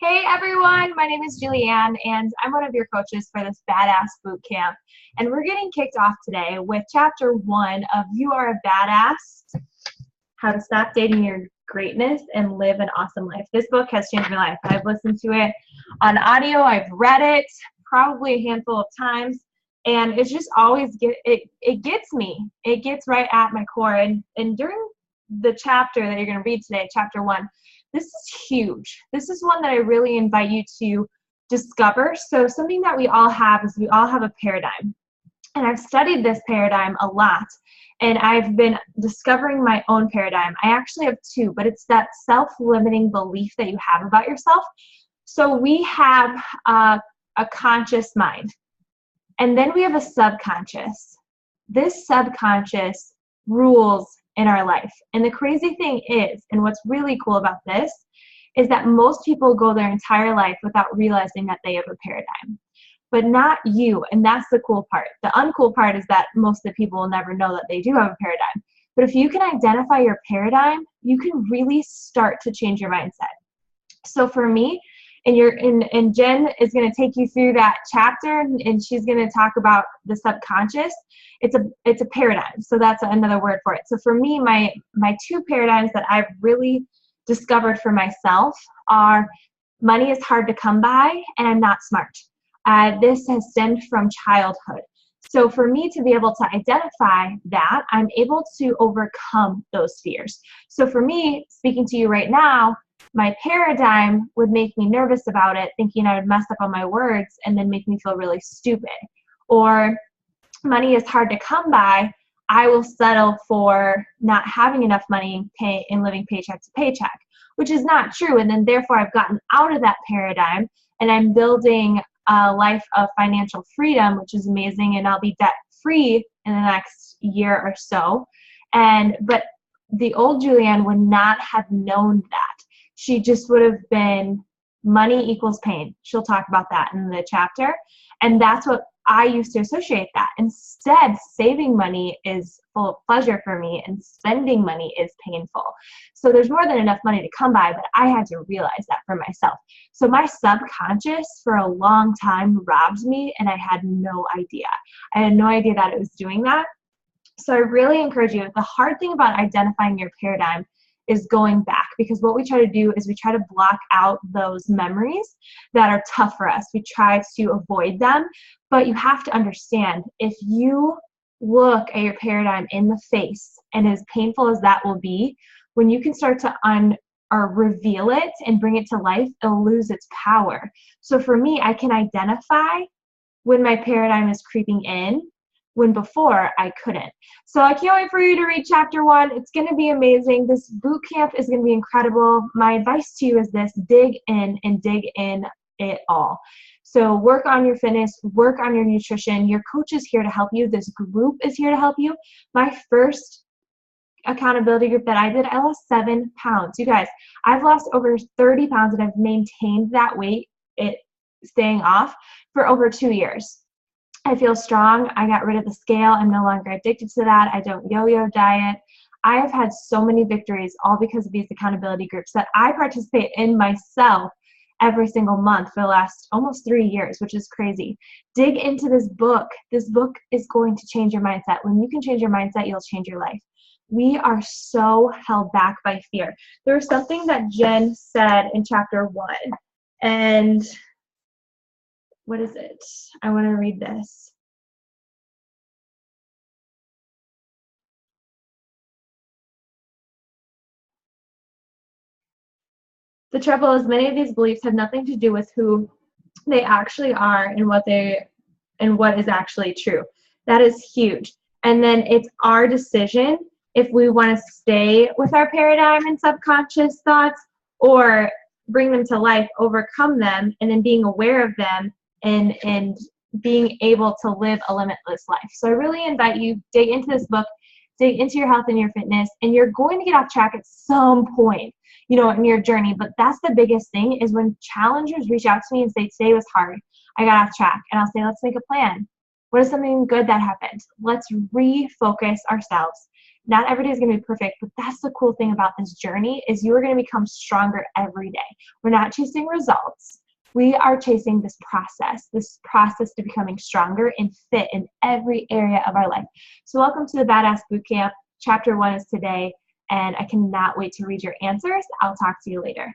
Hey everyone, my name is Julianne and I'm one of your coaches for this badass boot camp. And we're getting kicked off today with chapter 1 of You Are a Badass, How to Stop Dating Your Greatness and Live an Awesome Life. This book has changed my life. I've listened to it on audio, I've read it probably a handful of times, and it's just always, it gets me. It gets right at my core. And during the chapter that you're going to read today, chapter 1, this is huge. This is one that I really invite you to discover. So something that we all have is we all have a paradigm. And I've studied this paradigm a lot. And I've been discovering my own paradigm. I actually have two, but it's that self-limiting belief that you have about yourself. So we have a conscious mind. And then we have a subconscious. This subconscious rules in our life. And the crazy thing is, and what's really cool about this, is that most people go their entire life without realizing that they have a paradigm. But not you, and that's the cool part. The uncool part is that most of the people will never know that they do have a paradigm. But if you can identify your paradigm, you can really start to change your mindset. So for me, and Jen is going to take you through that chapter, and she's going to talk about the subconscious. It's a paradigm, so that's another word for it. So for me, my two paradigms that I've really discovered for myself are money is hard to come by and I'm not smart. This has stemmed from childhood. So for me to be able to identify that, I'm able to overcome those fears. So for me, speaking to you right now, my paradigm would make me nervous about it, thinking I would mess up on my words and then make me feel really stupid. Or money is hard to come by, I will settle for not having enough money and living paycheck to paycheck, which is not true. And then therefore I've gotten out of that paradigm and I'm building a life of financial freedom, which is amazing. And I'll be debt free in the next year or so. But the old Julianne would not have known that. She just would have been money equals pain. She'll talk about that in the chapter. And that's what I used to associate that. Instead, saving money is full of pleasure for me and spending money is painful. So there's more than enough money to come by, but I had to realize that for myself. So my subconscious for a long time robbed me and I had no idea. I had no idea that it was doing that. So I really encourage you, the hard thing about identifying your paradigm is going back, because what we try to do is we try to block out those memories that are tough for us. We try to avoid them, but you have to understand, if you look at your paradigm in the face, and as painful as that will be, when you can start to reveal it and bring it to life, it'll lose its power. So for me, I can identify when my paradigm is creeping in, when before I couldn't. So I can't wait for you to read chapter 1. It's going to be amazing. This boot camp is going to be incredible. My advice to you is this: dig in and dig in it all. So work on your fitness, work on your nutrition. Your coach is here to help you. This group is here to help you. My first accountability group that I did, I lost 7 pounds. You guys, I've lost over 30 pounds and I've maintained that weight, staying off, for over 2 years. I feel strong. I got rid of the scale. I'm no longer addicted to that. I don't yo-yo diet. I have had so many victories all because of these accountability groups that I participate in myself every single month for the last almost 3 years, which is crazy. Dig into this book. This book is going to change your mindset. When you can change your mindset, you'll change your life. We are so held back by fear. There was something that Jen said in chapter 1, and what is it? I want to read this. The trouble is, many of these beliefs have nothing to do with who they actually are and what is actually true. That is huge. And then it's our decision if we want to stay with our paradigm and subconscious thoughts or bring them to life, overcome them, and then being aware of them and being able to live a limitless life. So I really invite you, dig into this book, dig into your health and your fitness, and you're going to get off track at some point, in your journey. But that's the biggest thing, is when challengers reach out to me and say, today was hard, I got off track, and I'll say, let's make a plan. What is something good that happened? Let's refocus ourselves. Not every day is going to be perfect, but that's the cool thing about this journey is you are going to become stronger every day. We're not chasing results. We are chasing this process to becoming stronger and fit in every area of our life. So welcome to the Badass Bootcamp. Chapter 1 is today, and I cannot wait to read your answers. I'll talk to you later.